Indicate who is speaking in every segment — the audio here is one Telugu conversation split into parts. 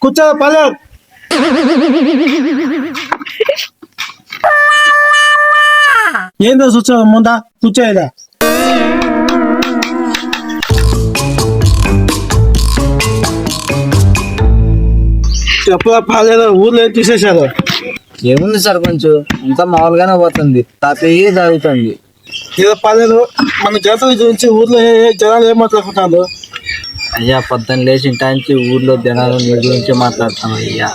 Speaker 1: కూర్చో పర్లేదు. ఏందో కూర్చో ముందా కూర్చోదా. చెప్పరా పర్లేదు, ఊర్లో ఏం తీసేశారు?
Speaker 2: ఏముంది సర్పంచ్, అంతా మామూలుగానే పోతుంది. తాతయ్య తాగుతుంది.
Speaker 1: ఏదో పర్లేదు. మన జాతర గురించి ఊర్లో జనాలు ఏం మాట్లాడుకుంటారు?
Speaker 2: అయ్యా పొద్దున్న లేచిన టైంకి ఊర్లో జనాలు నీ గురించి మాట్లాడతాను అయ్యా.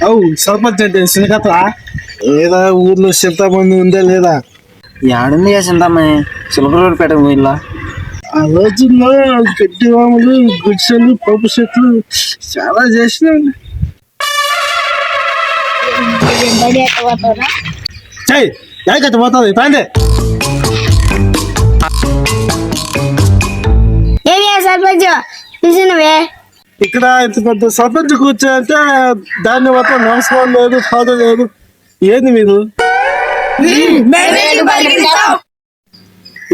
Speaker 1: అవు సర్పంచ్ అంటే శ్రీకథ ఏదా ఊర్లో చింతామంది ఉందా లేదా?
Speaker 2: ఏడుంది చింతామణి, చిలకలూరుపేట వీళ్ళ.
Speaker 1: ఆ రోజుల్లో గడ్డి వాములు, గుడిసెలు, పప్పు చెట్లు చాలా చేసినాయి. ఎక్కడికి పోతుంది తాండే?
Speaker 3: సర్పంచ్ పిలిచినవే?
Speaker 1: ఇక్కడ ఇంత పెద్ద సర్పంచ్ కూర్చోంటే దాన్ని మొత్తం నమస్కారం లేదు, ఫాదర్ లేదు. ఏంది మీరు?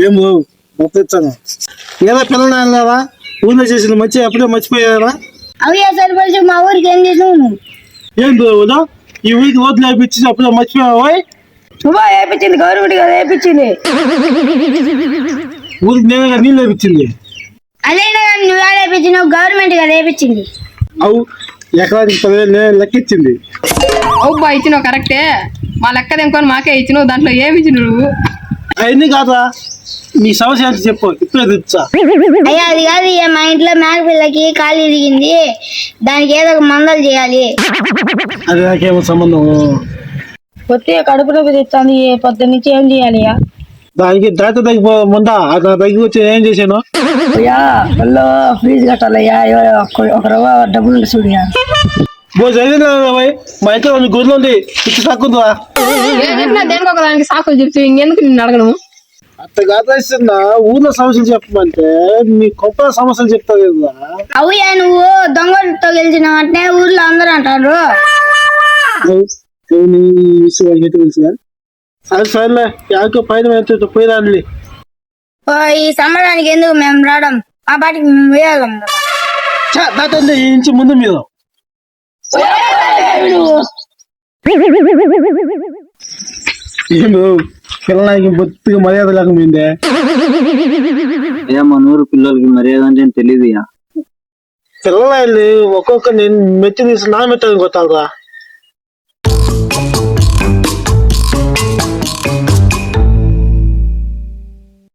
Speaker 1: ఏం మొత్తం ఏదో పిల్లలు లేదా? ఊళ్ళో చేసిన మంచి అప్పుడే మర్చిపోయారా?
Speaker 3: అవుయా సర్పంచ్, మా ఊరికి ఏం చేసినావు?
Speaker 1: ఏం ఊదా ఈ ఊరికి ఓట్లు వేయించి అప్పుడే మర్చిపోయావా?
Speaker 3: వేయించింది గవర్నమెంట్ కదా, వేయించింది.
Speaker 1: ఊరికి నేనే నీళ్ళు వేయించింది.
Speaker 3: అదైనా నువ్వే వేయించినావు, గవర్నమెంట్ కదా వేయించింది.
Speaker 1: అవు ఎకరానికి 10,000 లెక్కిచ్చింది.
Speaker 4: అవుబ్బా ఇచ్చినావు కరెక్టే. మా లెక్క తెంకొని మాకే ఇచ్చినావు, దాంట్లో ఏమి ఇచ్చినావు నువ్వు?
Speaker 1: అవన్నీ కాదా, నీ సమస్య అంటే చెప్పు, ఇప్పుడే తెచ్చా.
Speaker 3: అయ్యా అది కాదు, మా ఇంట్లో మేక పిల్లకి కాలు ఇరిగింది, దానికి ఏదో ఒక మందలు చేయాలి.
Speaker 1: అది నాకేమో సంబంధం?
Speaker 3: పొత్తి కడుపు నొప్పి తెచ్చాను, పొద్దు నుంచి ఏం చేయాలి?
Speaker 1: దానికి డాక్టర్ దగ్గర ముందా దగ్గర వచ్చి ఏం చేశాను?
Speaker 3: అయ్యా మళ్ళీ ఫీజు కట్టాలయ్యా, ఒక రవ్వ డబ్బులు చూడయా.
Speaker 1: మా ఇంట్లో గుడ్లు ఉంది, ఇచ్చి తక్కుందా?
Speaker 4: దేనికి ఒక దానికి సాకులు చెప్తే ఇంకెందుకు నిన్ను అడగను?
Speaker 1: అట్ట కాదేస్తున్న ఊర్లో సమస్యలు చెప్పమంటే నీ గొప్ప సమస్యలు చెప్తావు కదా.
Speaker 3: అవుయా నువ్వు దొంగలతో గెలిచినావు అంటే ఊర్లో అందరూ అంటారు.
Speaker 1: తెలుసుగా అది సరేలే, యాకో పైన పోయి రాలి.
Speaker 3: ఈ సంబరానికి ఎందుకు మేము రావడం, మా పాటికి మేము వేయాలం
Speaker 1: ఇంచి ముందు మీరు. ఏమో పిల్లలకి బొత్తిగా మర్యాద లేకపోయిందే.
Speaker 2: అయ్యా మన ఊరు పిల్లలకి మర్యాద అంటే తెలియదు.
Speaker 1: పిల్లలు ఒక్కొక్క నేను మెచ్చి తీసి నా మెత్తని కొట్టాలరా.